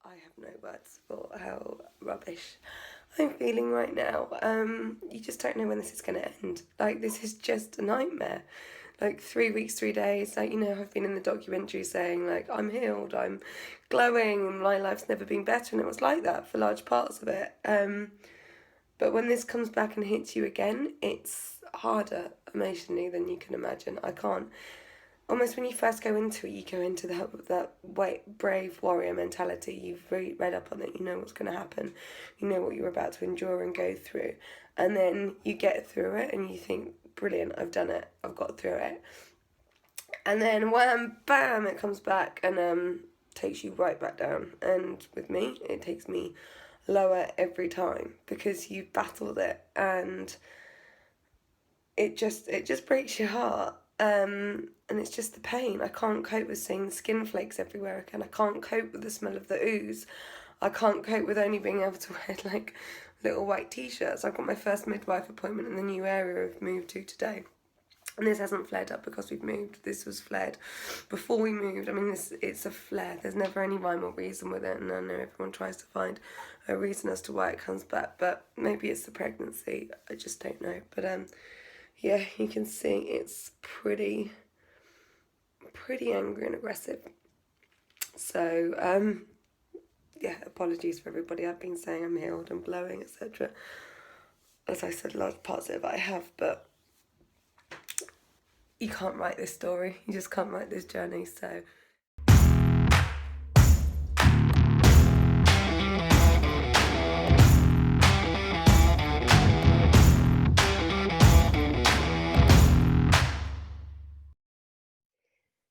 I have no words for how rubbish I'm feeling right now. You just don't know when this is going to end. Like, this is just a nightmare. Like, 3 weeks, 3 days. Like, I've been in the documentary saying, like, I'm healed, I'm glowing, and my life's never been better. And it was like that for large parts of it. But when this comes back and hits you again, it's harder emotionally than you can imagine. I can't. Almost when you first go into it, you go into that brave warrior mentality. You've read up on it, you know what's going to happen, you know what you're about to endure and go through. And then you get through it and you think, brilliant, I've done it, I've got through it. And then wham, bam, it comes back and takes you right back down. And with me, it takes me lower every time because you've battled it, and it just breaks your heart. And it's just the pain. I can't cope with seeing the skin flakes everywhere again. I can't cope with the smell of the ooze. I can't cope with only being able to wear like little white t-shirts. I've got my first midwife appointment in the new area we've moved to today. And this hasn't flared up because we've moved. This was flared before we moved. I mean, it's a flare. There's never any rhyme or reason with it. And I know everyone tries to find a reason as to why it comes back. But maybe it's the pregnancy. I just don't know. But yeah, you can see it's pretty angry and aggressive. So yeah, apologies for everybody. I've been saying I'm healed and glowing, etc. As I said, large parts of it I have, but you can't write this story. You just can't write this journey. So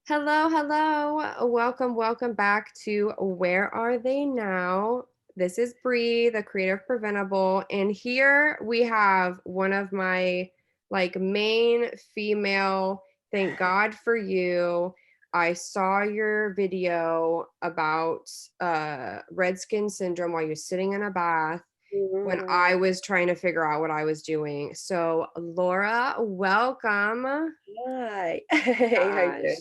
Hello. Welcome back to Where Are They Now? This is Bree, the creator of Preventable, and here we have one of my main female. Thank God for you. I saw your video about red skin syndrome while you're sitting in a bath when I was trying to figure out what I was doing. So Laura, welcome. hi. How you doing?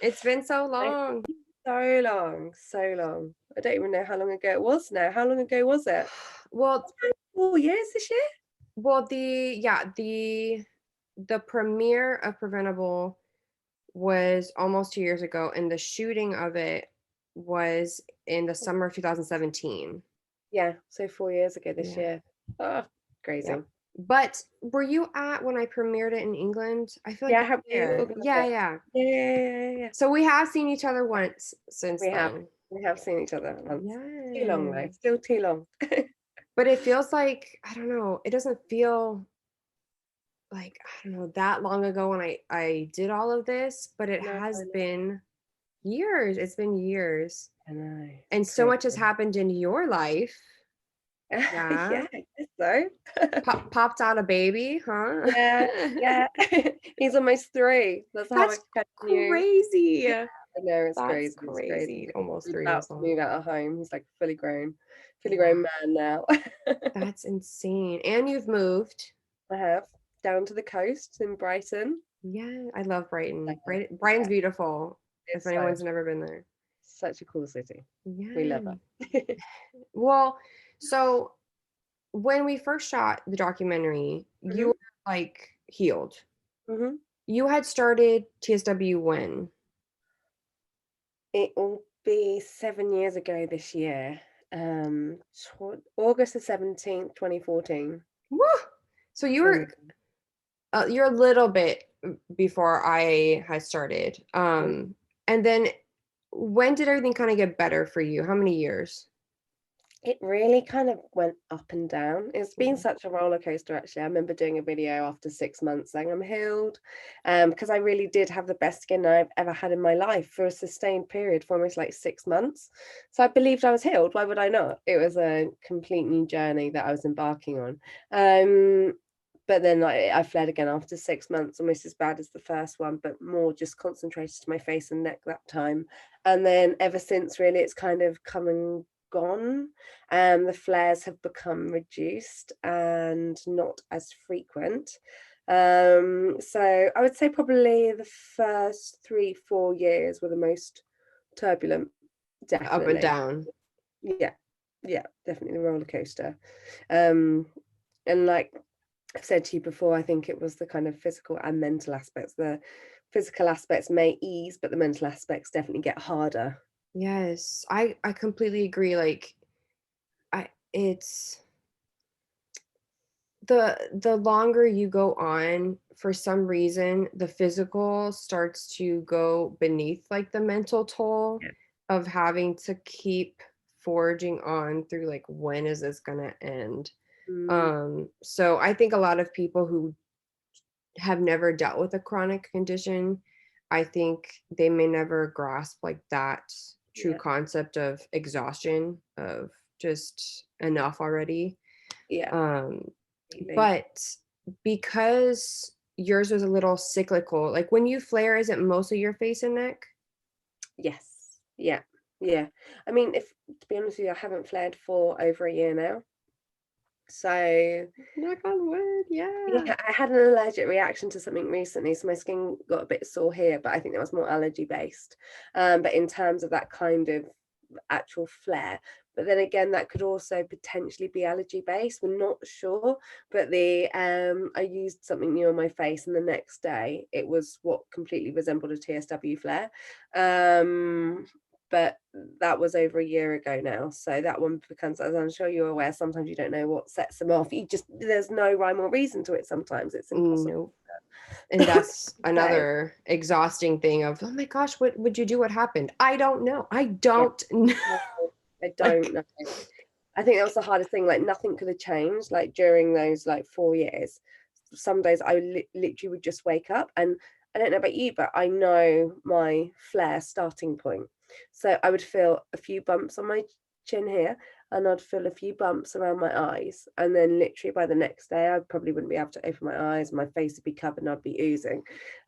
It's been so long. So long. I don't even know how long ago it was now. How long ago was it? Well, 4 years this year? well, the premiere of Preventable was almost 2 years ago, and the shooting of it was in the summer of 2017. Yeah, so 4 years ago this Yeah. year. Oh, crazy. Yep. But were you at when I premiered it in England? I feel like Yeah, you have were you there. organised Yeah. it? Yeah. So we have seen each other once since We have. then. We have seen each other once. Too long though. Yeah. Still too long. But it feels like, I don't know, it doesn't feel like, I don't know, that long ago when I did all of this, but it No, has been years. It's been years. I know. And so much has happened in your life. Yeah, Yeah. I guess so. Popped out a baby, huh? Yeah. He's almost 3. That's how That's I knew. crazy. I know, it's That's crazy. It's crazy. crazy. Almost He's 3 about years to old. move out of home. He's like fully grown Wow. man now. That's insane. And you've moved. I have. Down to the coast in Brighton. Yeah, I love Brighton. Yeah, Brighton's beautiful. If it's anyone's never been there. such a cool city. We Yeah. love it. Well, so when we first shot the documentary, you were like healed. Mm-hmm. You had started TSW when? It will be 7 years ago this year. August the 17th, 2014. Woo! So you're a little bit before I had started. And then when did everything kind of get better for you? How many years? It really kind of went up and down. It's been such a roller coaster, actually. I remember doing a video after 6 months saying I'm healed, because I really did have the best skin I've ever had in my life for a sustained period for almost like 6 months. So I believed I was healed. Why would I not? It was a complete new journey that I was embarking on. But then I fled again after 6 months, almost as bad as the first one, but more just concentrated to my face and neck that time. And then ever since, really, it's kind of come and gone. The flares have become reduced and not as frequent. So I would say probably the first 3-4 years were the most turbulent, definitely. Up and down. Yeah, definitely the roller coaster. And like I've said to you before, I think it was the kind of physical and mental aspects. The physical aspects may ease, but the mental aspects definitely get harder. Yes, I completely agree. Like it's the longer you go on, for some reason, the physical starts to go beneath like the mental toll Yeah. of having to keep forging on through like when is this gonna end? Mm, So I think a lot of people who have never dealt with a chronic condition, I think they may never grasp like that true yeah, concept of exhaustion, of just enough already. yeah, Um, completely. but because yours was a little cyclical, like when you flare, is it mostly your face and neck? Yes. Yeah. Yeah. I mean, if to be honest with you, I haven't flared for over a year now. So Knock on wood, yeah. yeah, I had an allergic reaction to something recently, so my skin got a bit sore here, but I think that was more allergy based. But in terms of that kind of actual flare, but then again, that could also potentially be allergy based. We're not sure, but the I used something new on my face, and the next day it was what completely resembled a TSW flare. But that was over a year ago now, so that one becomes, as I'm sure you're aware, sometimes you don't know what sets them off. There's no rhyme or reason to it. Sometimes it's impossible Nope. And that's to say. another exhausting thing of, oh my gosh, what would you do? What happened? I don't know. I Yeah, don't know. no, I don't Like, know. I think that was the hardest thing. Like nothing could have changed. Like during those like 4 years, some days I literally would just wake up, and I don't know about you, but I know my flare starting point. So I would feel a few bumps on my chin here, and I'd feel a few bumps around my eyes, and then literally by the next day I probably wouldn't be able to open my eyes. My face would be covered and I'd be oozing.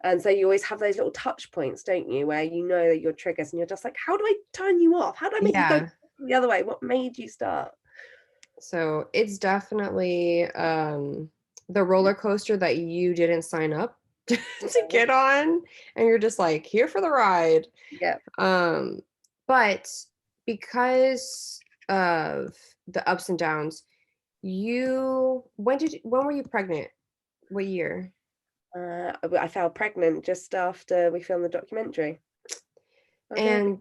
And so you always have those little touch points, don't you, where you know that your triggers, and you're just like, how do I turn you off? How do I make you go yeah. the other way? What made you start? So it's definitely the roller coaster that you didn't sign up to get on. And you're just like, here for the ride. Yeah. Um, but because of the ups and downs, when were you pregnant? What year? I fell pregnant just after we filmed the documentary. I was maybe.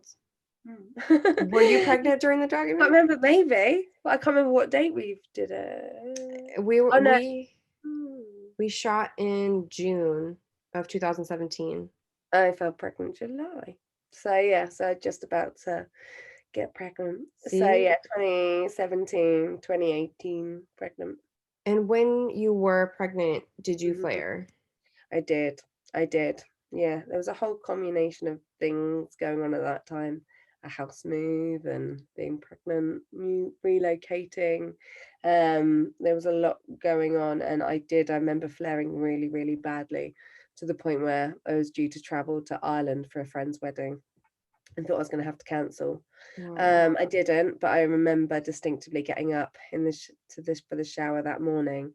And were you I pregnant during the can't documentary? remember, maybe, but I can't remember what date we did it. We Oh no. we Hmm. we shot in June of 2017. I fell pregnant July. So yeah, so just about to get pregnant. So See? yeah, 2017, 2018, pregnant. And when you were pregnant, did you Mhm. flare? I did. I did. Yeah, there was a whole combination of things going on at that time. A house move and being pregnant, relocating. There was a lot going on, and I remember flaring really, really badly to the point where I was due to travel to Ireland for a friend's wedding and thought I was going to have to cancel. Wow. I didn't, but I remember distinctively getting up in the to this for the shower that morning,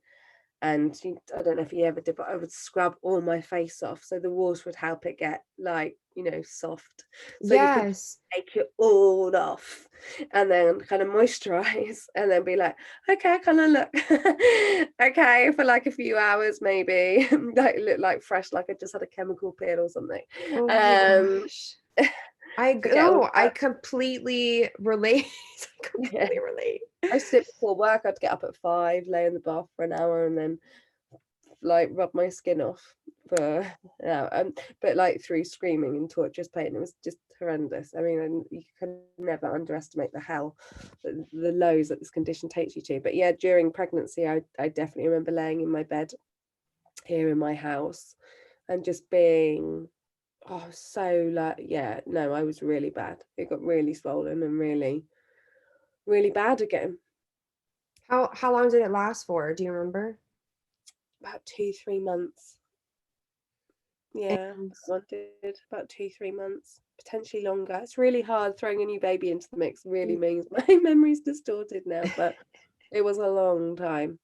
and I don't know if you ever did, but I would scrub all my face off so the water would help it get like, soft, so you could Yes. take it all off and then kind of moisturize and then be like, okay, I kind of look okay for like a few hours maybe, like look like fresh, like I just had a chemical peel or something. Oh my um gosh. I Forget all go. I that. completely relate. I Yeah, completely relate. I used to do it before work. I'd get up at 5, lay in the bath for an hour, and then like rub my skin off for but like through screaming and torturous pain. It was just horrendous. I mean, and you can never underestimate the hell, the lows that this condition takes you to. But yeah, during pregnancy, I definitely remember laying in my bed here in my house and just being, oh, so like, yeah, no, I was really bad. It got really swollen and really, really bad again. How long did it last for? Do you remember? About 2, 3 months. Yeah, And that one did about 2, 3 months, potentially longer. It's really hard throwing a new baby into the mix. Really means my memory's distorted now, but it was a long time,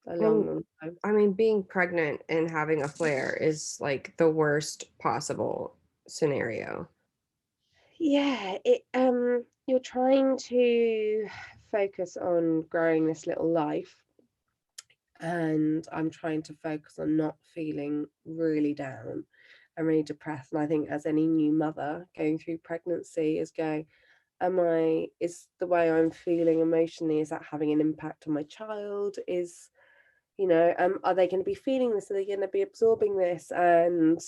a long, and long time. I mean, being pregnant and having a flare is like the worst possible scenario. Yeah, you're trying to focus on growing this little life, and I'm trying to focus on not feeling really down and really depressed. And I think as any new mother going through pregnancy is going, is the way I'm feeling emotionally, is that having an impact on my child? Are they going to be feeling this? Are they going to be absorbing this? And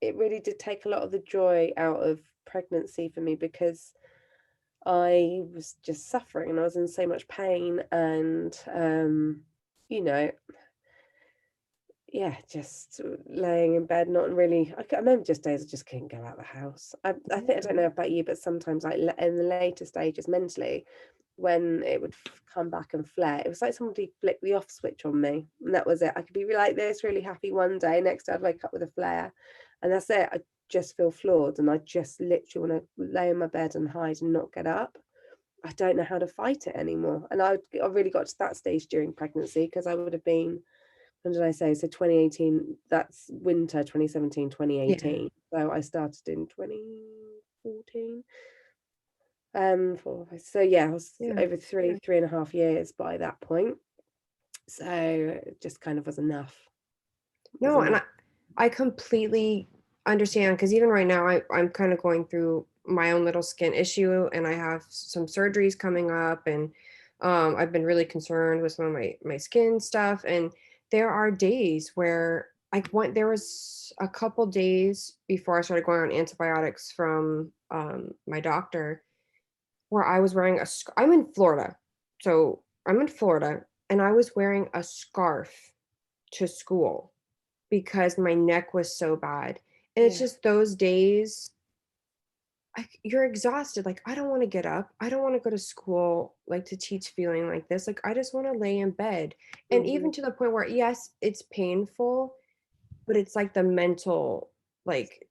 it really did take a lot of the joy out of pregnancy for me, because I was just suffering and I was in so much pain, and you know, yeah, just laying in bed, not really. I remember just days I just couldn't go out the house. I think, I don't know about you, but sometimes, like in the later stages mentally, when it would come back and flare, it was like somebody flicked the off switch on me, and that was it. I could be like this, really happy one day, next day I'd wake up with a flare, and that's it. I just feel floored, and I just literally want to lay in my bed and hide and not get up. I don't know how to fight it anymore. And I really got to that stage during pregnancy, because I would have been, when did I say? So 2018, that's winter 2017, Yeah. 2018. So I started in 2014. So yeah, I was Yeah. over 3.5 years by that point. So it just kind of was enough. It was No, and enough. I completely understand, because even right now I'm kind of going through my own little skin issue, and I have some surgeries coming up, and I've been really concerned with some of my skin stuff. And there are days where there was a couple days before I started going on antibiotics from my doctor, where I was wearing I'm in Florida. So I'm in Florida, and I was wearing a scarf to school because my neck was so bad. And it's Yeah. just those days, you're exhausted. Like, I don't want to get up. I don't want to go to school, like, to teach feeling like this. Like, I just want to lay in bed. And Hmm. even to the point where, yes, it's painful, but it's like the mental, like,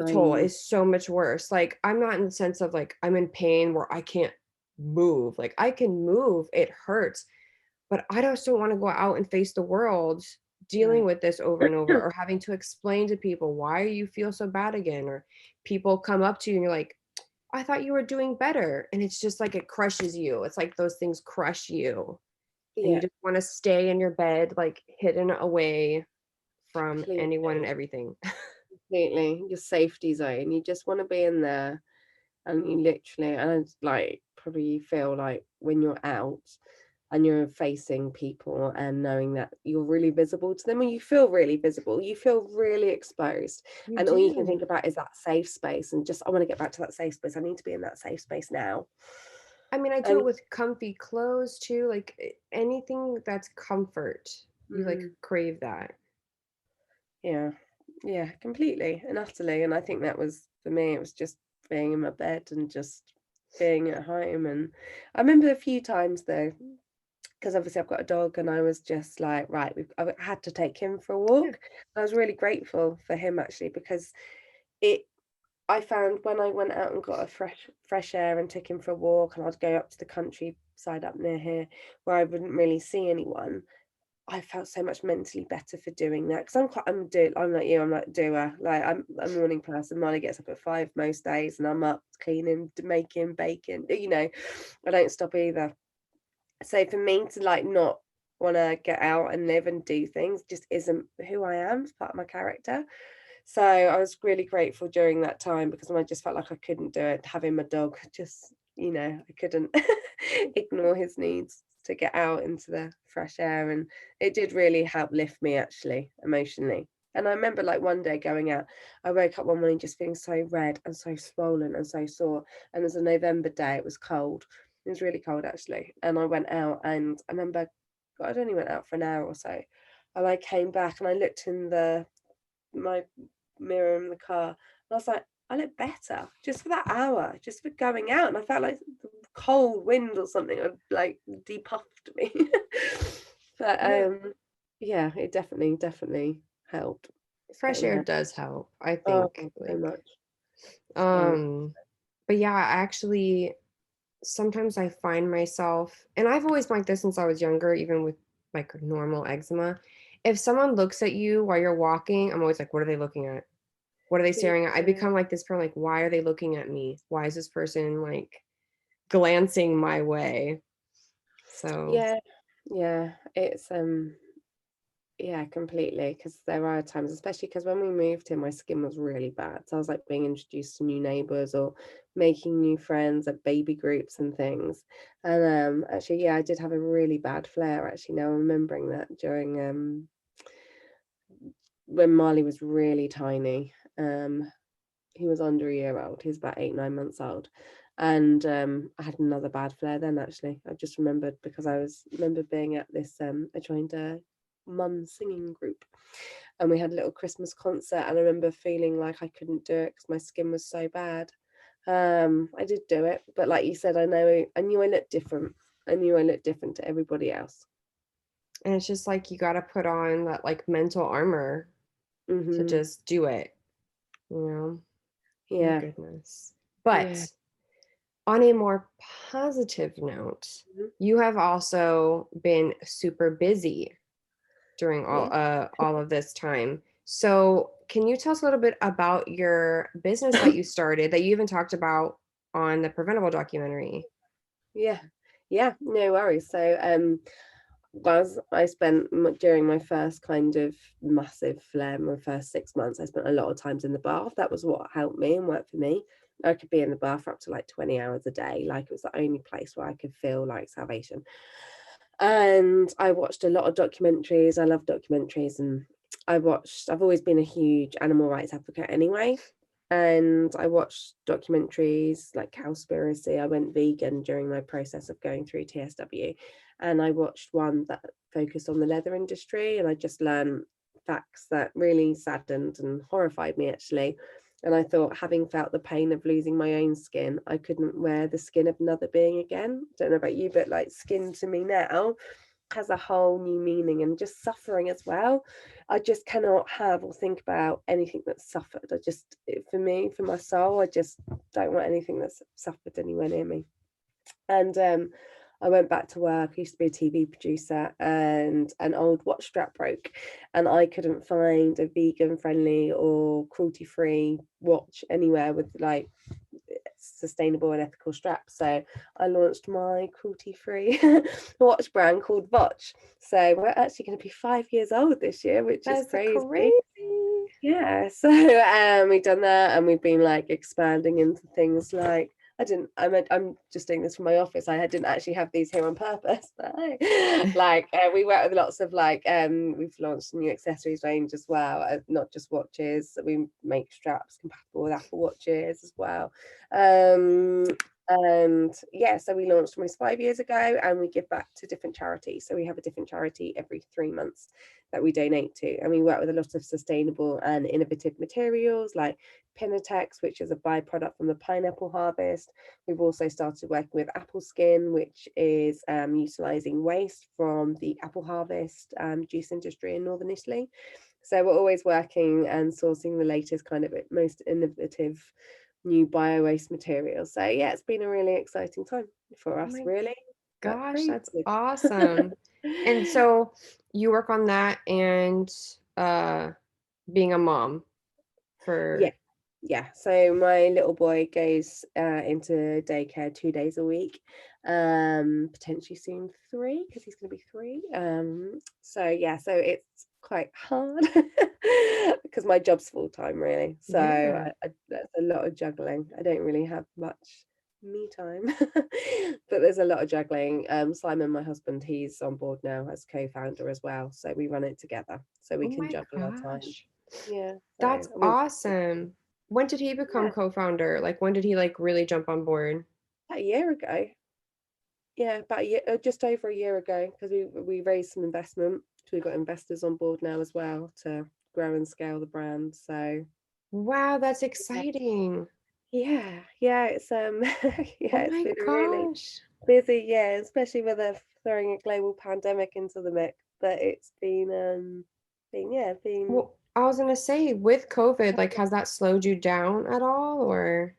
toll Drain. is so much worse. Like, I'm not in the sense of like I'm in pain where I can't move. Like, I can move, it hurts, but I just don't want to go out and face the world dealing No. with this over and over, or having to explain to people why you feel so bad again, or people come up to you and you're like, I thought you were doing better. And it's just like it crushes you. It's like those things crush you. And you Yeah, just want to stay in your bed, like hidden away from anyone and completely. everything. Completely. Your safety zone. You just want to be in there. And you literally, and it's like, probably you feel like when you're out and you're facing people and knowing that you're really visible to them, and you feel really visible, you feel really exposed, You and all you can do. think about is that safe space, and just, I want to get back to that safe space. I need to be in that safe space now. I mean, I do And it with comfy clothes too. Like anything that's comfort, you like mm, crave that. yeah, yeah, completely and utterly. And I think that was, for me, it was just being in my bed and just being at home. And I remember a few times though, because obviously I've got a dog, and I was just like, right, I had to take him for a Yeah. walk. I was really grateful for him, actually, because it I found when I went out and got a fresh air and took him for a walk, and I'd go up to the countryside up near here where I wouldn't really see anyone, I felt so much mentally better for doing that, because I'm like you, I'm like doer. Like, I'm a morning person. Molly gets up at 5 most days, and I'm up cleaning, making, baking, I don't stop either. So for me to like not want to get out and live and do things just isn't who I am. It's part of my character. So I was really grateful during that time, because when I just felt like I couldn't do it, having my dog, just, I couldn't ignore his needs to get out into the fresh air. And it did really help lift me, actually, emotionally. And I remember, like, one day going out, I woke up one morning just feeling so red and so swollen and so sore. And it was a November day, it was cold. It was really cold, actually. And I went out, and I remember, God, I'd only went out for an hour or so. And I came back and I looked in my mirror in the car, and I was like, I look better just for that hour, just for going out. And I felt like the cold wind or something had like depuffed me. But No, yeah, it definitely helped fresh getting air out. does help, I Oh, think. so Like, much. So um, but yeah, I actually sometimes I find myself, and I've always been like this since I was younger, even with like normal eczema. If someone looks at you while you're walking, I'm always like, what are they looking at? What are they staring at? I become like this person, like, why are they looking at me? Why is this person like glancing my way? So yeah, it's yeah, completely. Because there are times, especially because when we moved here, my skin was really bad. So I was like being introduced to new neighbors or making new friends at baby groups and things. And actually, yeah, I did have a really bad flare. Actually, now I'm remembering that during when Marley was really tiny. He was under a year old. He was about 8, 9 months old. And I had another bad flare then, actually. I just remembered because remember being at this, I joined a mum singing group and we had a little Christmas concert, and I remember feeling like I couldn't do it because my skin was so bad. I did do it, but like you said, I knew I looked different. I knew I looked different to everybody else. and it's just like you got to put on that like mental armor to just do it, you know. Yeah. My goodness. But on a more positive note, you have also been super busy during all of this time. So can you tell us a little bit about your business that you started, that you even talked about on the Preventable documentary? Yeah, no worries. So I spent during my first kind of massive flare, my first 6 months, I spent a lot of times in the bath. That was what helped me and worked for me. I could be in the bath for up to like 20 hours a day. Like, it was the only place where I could feel like salvation. And I watched a lot of documentaries. I love documentaries, and I've always been a huge animal rights advocate anyway. And I watched documentaries like Cowspiracy. I went vegan during my process of going through TSW, and I watched one that focused on the leather industry, and I just learned facts that really saddened and horrified me, actually. And I thought, having felt the pain of losing my own skin, I couldn't wear the skin of another being again. Don't know about you, but like, skin to me now has a whole new meaning, and just suffering as well. I just cannot have or think about anything that's suffered. For me, for my soul, I just don't want anything that's suffered anywhere near me. And I went back to work. I used to be a TV producer, and an old watch strap broke, and I couldn't find a vegan friendly or cruelty free watch anywhere with like sustainable and ethical straps. So I launched my cruelty free watch brand called Votch. So we're actually going to be 5 years old this year, which is crazy. Yeah, so we've done that, and we've been like expanding into things like, I'm just doing this from my office. I didn't actually have these here on purpose, but like we work with lots of like we've launched a new accessories range as well, not just watches. We make straps compatible with Apple Watches as well. And yeah, so we launched almost 5 years ago, and we give back to different charities. So we have a different charity every 3 months that we donate to, and we work with a lot of sustainable and innovative materials like Pinatex, which is a byproduct from the pineapple harvest. We've also started working with apple skin, which is utilizing waste from the apple harvest juice industry in northern Italy. So we're always working and sourcing the latest kind of most innovative new bio-waste materials. So yeah, it's been a really exciting time for us, really. Gosh, that's awesome. And so you work on that and being a mom for yeah. So my little boy goes into daycare 2 days a week, potentially soon 3, because he's going to be 3. So yeah, so it's quite hard because my job's full-time, really. So that's a lot of juggling. I don't really have much me time, but there's a lot of juggling. Simon, my husband, he's on board now as co-founder as well, so we run it together, so we can juggle our time. Yeah, that's awesome. When did he become co-founder? Like, when did he like really jump on board? About a year ago. Yeah, about a year, just over a year ago, because we raised some investment. So we've got investors on board now as well to grow and scale the brand. So wow, that's exciting. Yeah, it's it's been really busy, especially with throwing a global pandemic into the mix. But it's been Well, I was gonna say, with COVID, like, has that slowed you down at all, or?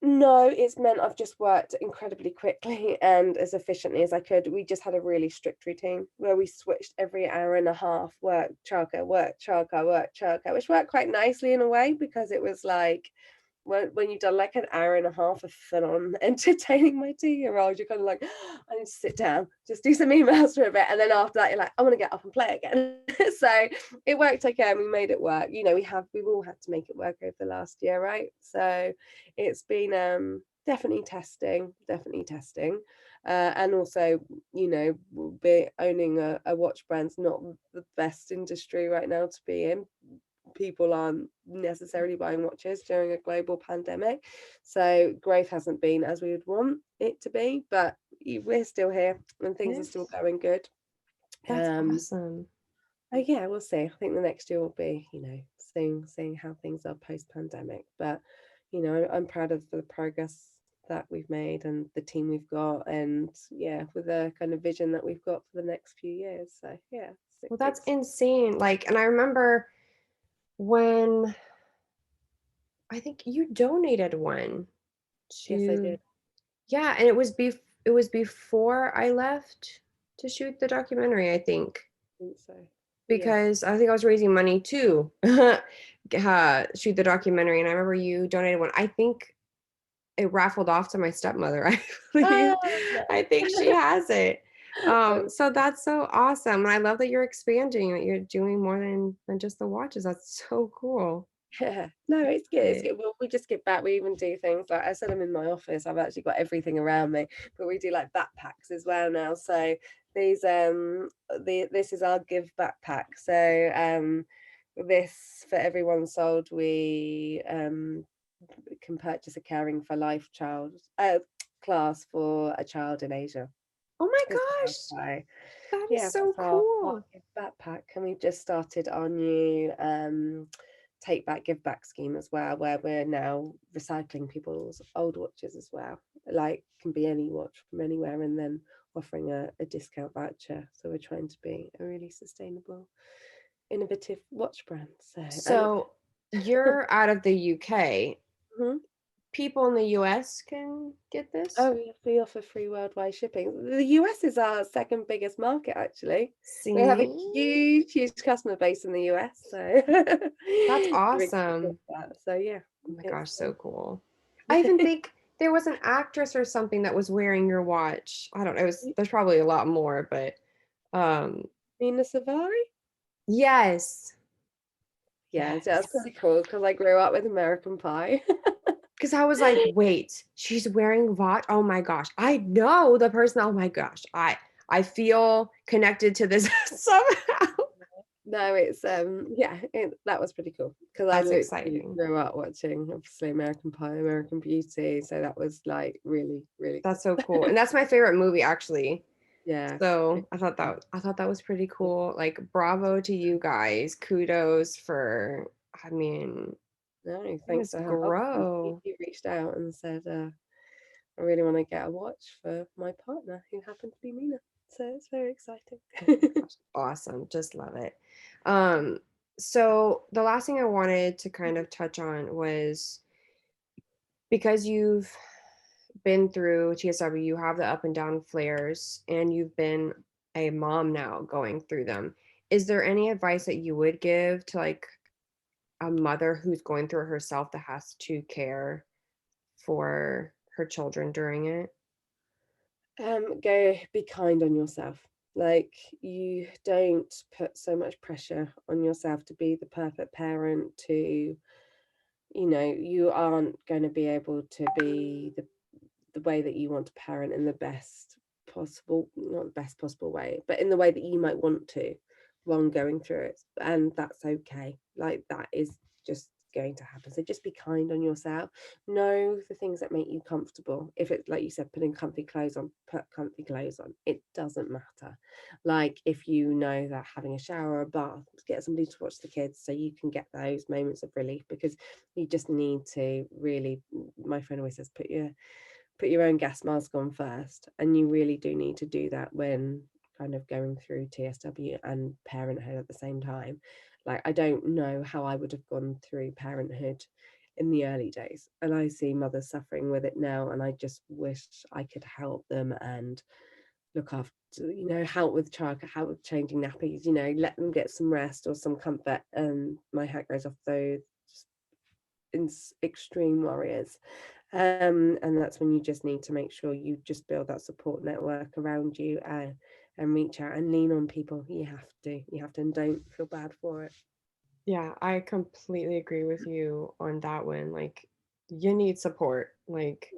No, it's meant I've just worked incredibly quickly and as efficiently as I could. We just had a really strict routine where we switched every hour and a half, work, childcare, work, childcare, work, childcare, which worked quite nicely in a way, because it was like when you've done like an hour and a half of full-on entertaining my 2-year-old, you're kind of like, I need to sit down, just do some emails for a bit, and then after that you're like, I want to get up and play again. So it worked okay, and we made it work. You know, we've all had to make it work over the last year, right? So it's been definitely testing, and also, you know, be owning a watch brand's not the best industry right now to be in. People aren't necessarily buying watches during a global pandemic, so growth hasn't been as we would want it to be, but we're still here and things are still going good. That's awesome. Yeah, we'll see. I think the next year will be, you know, seeing how things are post-pandemic, but you know, I'm proud of the progress that we've made and the team we've got, and yeah, with the kind of vision that we've got for the next few years. So yeah, Well, that's insane. Like, and I remember when I think you donated one yes, I to, did. yeah, and it was before I left to shoot the documentary, I think, I think so. because I think I was raising money to shoot the documentary, and I remember you donated one. I think it raffled off to my stepmother. I believe. No. I think she has it. So that's so awesome. And I love that you're expanding, that you're doing more than just the watches. That's so cool. Yeah, no, it's good. It's Right. good. Well, we just give back. We even do things like, I said, I'm in my office. I've actually got everything around me, but we do like backpacks as well now. So these this is our give backpack. So this, for everyone sold, we can purchase a Caring for Life child class for a child in Asia. Oh my As well. gosh, So that is yeah, so that's our cool. give backpack, and we've just started our new take back give back scheme as well, where we're now recycling people's old watches as well, like can be any watch from anywhere, and then offering a discount voucher. So we're trying to be a really sustainable, innovative watch brand. So you're out of the UK. Mhm. People in the US can get this? Oh, we offer free worldwide shipping. The US is our second biggest market, actually. We have a See? huge customer base in the US, so That's we're excited about awesome. that. So yeah, Oh my gosh, it's so cool. I even think there was an actress or something that was wearing your watch. I don't know. There's probably a lot more, but um Nina Savari. yes. Yeah, so that's Yes. pretty cool because I grew up with American Pie. Because I was like, wait, she's wearing watch. Oh my gosh. I know the person. Oh my gosh. I feel connected to this somehow. No, it's yeah, that was pretty cool because I That's literally exciting. grew up watching obviously American Pie, American Beauty, so that was like really That's cool. so cool. And that's my favorite movie actually. Yeah. So I thought that was pretty cool. Like bravo to you guys. Kudos for, I mean, No, letting thanks us for help. grow. You reached out and said, I really want to get a watch for my partner, who happened to be Mina. So it's very exciting. Oh my gosh. Awesome. Just love it. Um, so the last thing I wanted to kind of touch on was, because you've been through TSW, you have the up and down flares, and you've been a mom now going through them. Is there any advice that you would give to like a mother who's going through it herself, that has to care for her children during it? Go be kind on yourself. Like, you don't put so much pressure on yourself to be the perfect parent, to, you know, you aren't going to be able to be the way that you want to parent in the best possible, not the best possible way, but in the way that you might want to while going through it. And that's okay. Like, that is just going to happen. So just be kind on yourself. Know the things that make you comfortable. If it's like you said, putting comfy clothes on, put comfy clothes on. It doesn't matter. Like, if you know that having a shower or a bath, get somebody to watch the kids so you can get those moments of relief, because you just need to really, my friend always says, put your own gas mask on first, and you really do need to do that when kind of going through TSW and parenthood at the same time. Like, I don't know how I would have gone through parenthood in the early days, and I see mothers suffering with it now, and I just wish I could help them and look after, help with childcare, help with changing nappies, let them get some rest or some comfort. And my hat goes off those extreme warriors. And that's when you just need to make sure you just build that support network around you, and reach out and lean on people. You have to, and don't feel bad for it. Yeah, I completely agree with you on that one. Like, you need support. Like,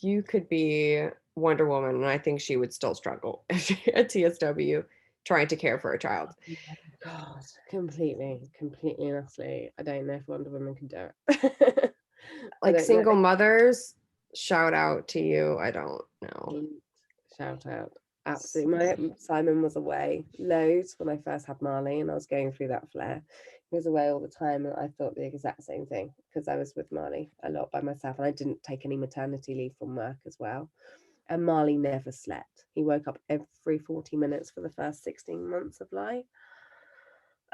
you could be Wonder Woman, and I think she would still struggle if she had TSW trying to care for a child. God, completely and utterly. I don't know if Wonder Woman can do it. Like, single mothers, shout out to you. I don't know. Shout out. Absolutely. My Simon was away loads when I first had Marley, and I was going through that flare. He was away all the time, and I thought the exact same thing, because I was with Marley a lot by myself, and I didn't take any maternity leave from work as well. And Marley never slept. He woke up every 40 minutes for the first 16 months of life.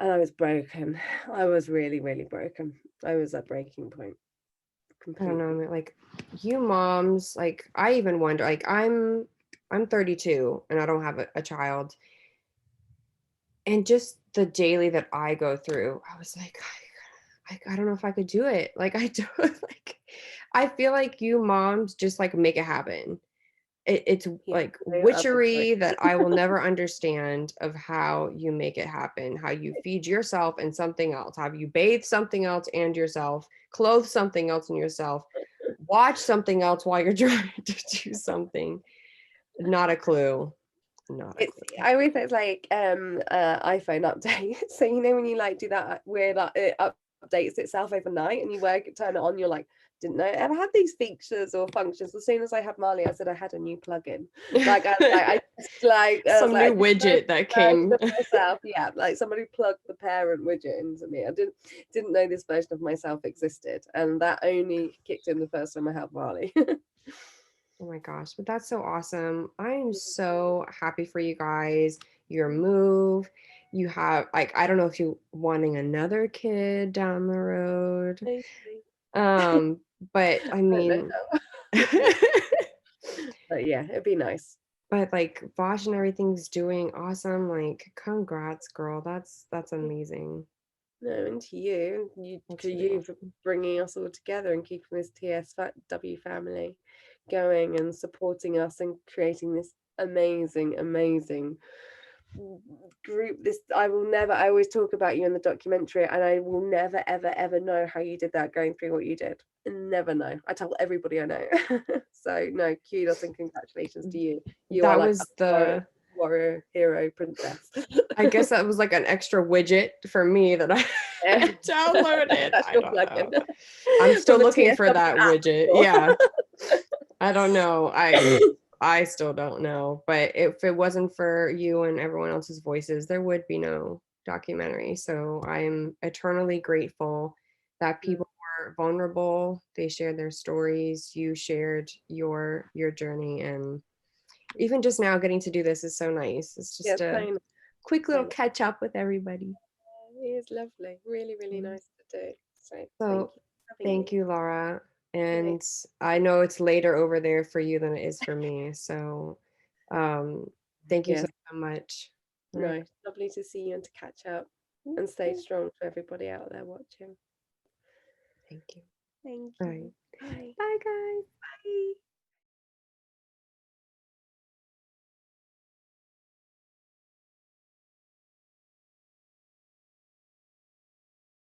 And I was broken. I was really, really broken. I was at breaking point. Completely. I don't know, like, you moms, like, I even wonder, like, I'm 32 and I don't have a child. And just the daily that I go through, I was like, I don't know if I could do it. Like, I do like, I feel like you moms just like make it happen. It's like witchery that I will never understand, of how you make it happen, how you feed yourself and something else, how you bathe something else and yourself, clothe something else and yourself, watch something else while you're trying to do something. Not a clue. I always say it's like iPhone update. So when you like do that weird, it updates itself overnight, and you turn it on, you're like, didn't know it ever had these features or functions. As soon as I had Marley, I said I had a new plugin. Like I some new widget that came myself. Yeah, like somebody plugged the parent widget into me. I didn't know this version of myself existed, and that only kicked in the first time I had Marley. Oh my gosh, but that's so awesome. I am so happy for you guys, your move. You have, like, I don't know if you wanting another kid down the road. But I mean, but yeah, it'd be nice. But like, Vosh and everything's doing awesome. Like, congrats, girl. That's amazing. No, and to you for bringing us all together and keeping this TSW family going and supporting us and creating this amazing group. I always talk about you in the documentary, and I will never ever know how you did that, going through what you did. I never know. I tell everybody I know. So no, kudos and congratulations to you. That was the warrior hero princess. I guess that was like an extra widget for me that I downloaded. I don't know. I'm still looking for that widget. Yeah. I don't know. I still don't know. But if it wasn't for you and everyone else's voices, there would be no documentary. So I'm eternally grateful that people were vulnerable. They shared their stories. You shared your journey, and even just now getting to do this is so nice. It's just a quick little catch up with everybody. It is lovely. Really, really nice to do. So thank you, Laura. And I know it's later over there for you than it is for me. So thank you so much. No, it's lovely to see you and to catch up, and stay strong for everybody out there watching. Thank you. Thank you. All right. Bye. Bye, guys. Bye.